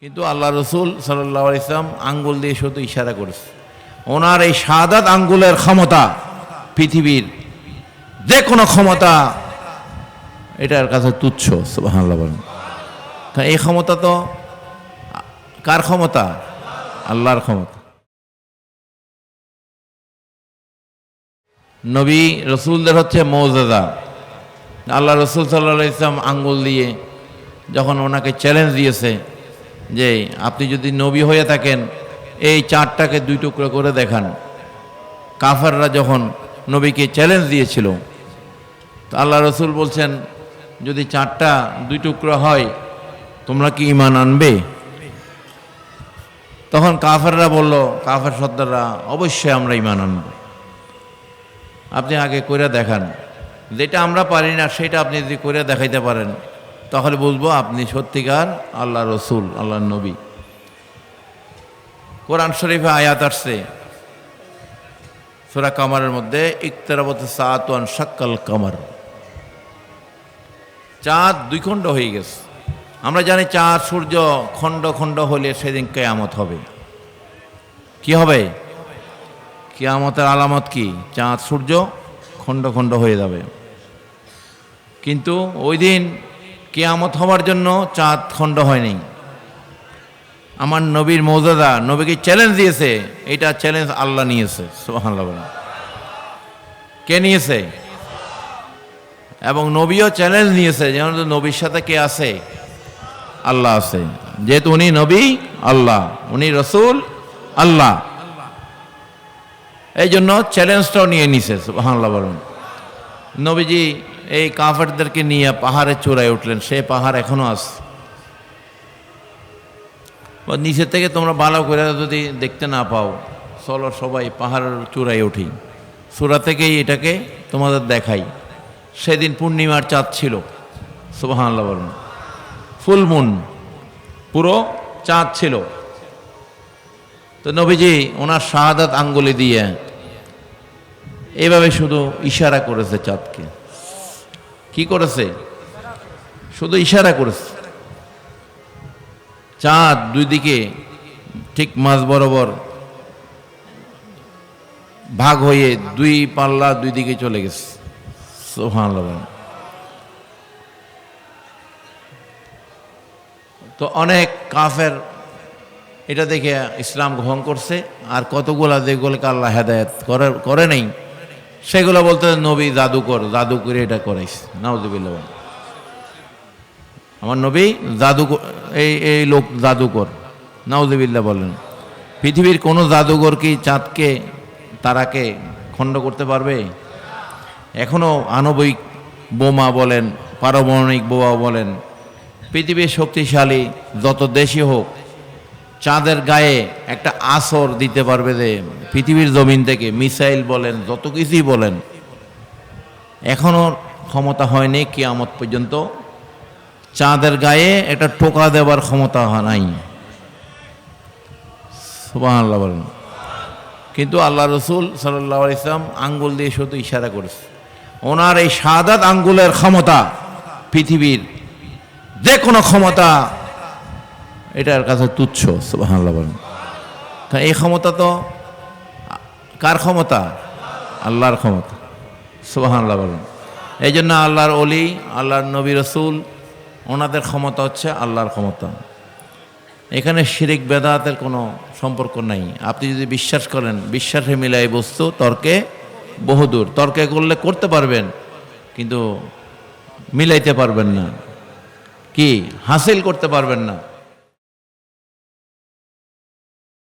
কিন্তু আল্লাহ রসুল সাল্লাল্লাহু আলাইহি ওয়াসাল্লাম আঙ্গুল দিয়ে শুধু ইশারা করেছে। ওনার এই শাহাদাত আঙ্গুলের ক্ষমতা পৃথিবীর যে কোনো ক্ষমতা এটার কাছে তুচ্ছ। সুবহানাল্লাহ বলেন। এই ক্ষমতা তো কার ক্ষমতা? আল্লাহর ক্ষমতা। নবী রসুলদের হচ্ছে মৌজেজা। আল্লাহ রসুল সাল্লাল্লাহু আলাইহি ওয়াসাল্লাম আঙ্গুল দিয়ে যখন ওনাকে চ্যালেঞ্জ দিয়েছে যে আপনি যদি নবী হয়ে থাকেন এই চাঁদটাকে দুই টুকরো করে দেখান, কাফেররা যখন নবীকে চ্যালেঞ্জ দিয়েছিল, তো আল্লাহ রসুল বলছেন যদি চাঁদটা দুই টুকরো হয় তোমরা কি ঈমান আনবে? তখন কাফেররা বলল, কাফের সর্দাররা, অবশ্যই আমরা ঈমান আনব। আপনি আগে করে দেখান, যেটা আমরা পারি না সেটা আপনি যদি করে দেখাইতে পারেন তাহলে বুঝবো আপনি সত্যিকার আল্লাহ রসুল, আল্লাহর নবী। কোরআন শরীফে আয়াত আসছে সূরা কামারের মধ্যে, ইকতারাবাতিস সাআতু ওয়া শাক্কাল কামার। চাঁদ দুই খণ্ড হয়ে গেছে। আমরা জানি চাঁদ সূর্য খণ্ড খণ্ড হলে সেদিন কিয়ামত হবে। কি হবে? কিয়ামতের আলামত কি? চাঁদ সূর্য খণ্ড খণ্ড হয়ে যাবে। কিন্তু ওই দিন কিয়ামত হওয়ার জন্য চাঁদ খণ্ড হয়নি। আমার নবীর মৌজেজা, নবীকে চ্যালেঞ্জ দিয়েছে, এটা চ্যালেঞ্জ আল্লাহ নিয়েছে। সুবহানাল্লাহ বলেন। কে নিয়েছে? এবং নবীও চ্যালেঞ্জ নিয়েছে, যেন নবীর সাথে কে আছে? আল্লাহ আছে। যেহেতু উনি নবী আল্লাহ, উনি রসুল আল্লাহ, এই জন্য চ্যালেঞ্জটাও নিয়ে নিছে। সুবহানাল্লাহ বলেন। নবীজি এই কাফেরদেরকে নিয়ে পাহাড়ের চূড়ায় উঠলেন। সে পাহাড় এখনো আছে। নিচে থেকে তোমরা ভালো করে যদি দেখতে না পাও, চলো সবাই পাহাড়ের চূড়ায় উঠি, চূড়া থেকেই এটাকে তোমাদের দেখাই। সেদিন পূর্ণিমার চাঁদ ছিল। সুবহানাল্লাহ বলেন। ফুল মুন, পুরো চাঁদ ছিল। তো নবীজি ওনার শাহাদাত আঙ্গুলি দিয়ে এভাবে শুধু ইশারা করেছে চাঁদকে। কি করেছে? শুধু ইশারা করেছে। চাঁদ দুই দিকে ঠিক মাঝ বরাবর ভাগ হয়ে দুই পাল্লা দুই দিকে চলে গেছে। সুবহানাল্লাহ। তো অনেক কাফের এটা দেখে ইসলাম গ্রহণ করছে, আর কতগুলা যেগুলোকে আল্লাহ হেদায়েত করে নেই সেগুলো বলতে নবী জাদুকর, জাদু করে এটা করাইছে। নাউজুবিল্লাহ। আমার নবী জাদুকর, এই লোক জাদুকর। নাউজুবিল্লাহ বলেন। পৃথিবীর কোনো জাদুকর কি চাঁদকে তারাকে খণ্ড করতে পারবে? এখনও আণবিক বোমা বলেন, পারমাণবিক বোমা বলেন, পৃথিবীর শক্তিশালী যত দেশই হোক, চাঁদের গায়ে একটা আসর দিতে পারবে যে পৃথিবীর জমিন থেকে মিসাইল বলেন, যত কিছুই বলেন, এখনও ক্ষমতা হয়নি কিয়ামত পর্যন্ত চাঁদের গায়ে একটা টোকা দেবার ক্ষমতা নাই। সুবহানাল্লাহ বলেন। কিন্তু আল্লাহ রসুল সাল্লাল্লাহু আলাইহি ওয়াসাল্লাম আঙ্গুল দিয়ে শুধু ইশারা করেছে। ওনার এই শাহাদাত আঙ্গুলের ক্ষমতা পৃথিবীর যে কোনো ক্ষমতা এটার কাছে তুচ্ছ। সুবহানাল্লাহ বলেন। এই ক্ষমতা তো কার ক্ষমতা? আল্লাহর ক্ষমতা। সুবহানাল্লাহ বলেন। এই জন্য আল্লাহর ওলি, আল্লাহর নবী রসুল, ওনাদের ক্ষমতা হচ্ছে আল্লাহর ক্ষমতা। এখানে শিরিক বেদাতের কোনো সম্পর্ক নাই। আপনি যদি বিশ্বাস করেন, বিশ্বাসে মিলাই বস্তু, তর্কে বহুদূর। তর্কে করলে করতে পারবেন, কিন্তু মিলাইতে পারবেন না, কি হাসিল করতে পারবেন না।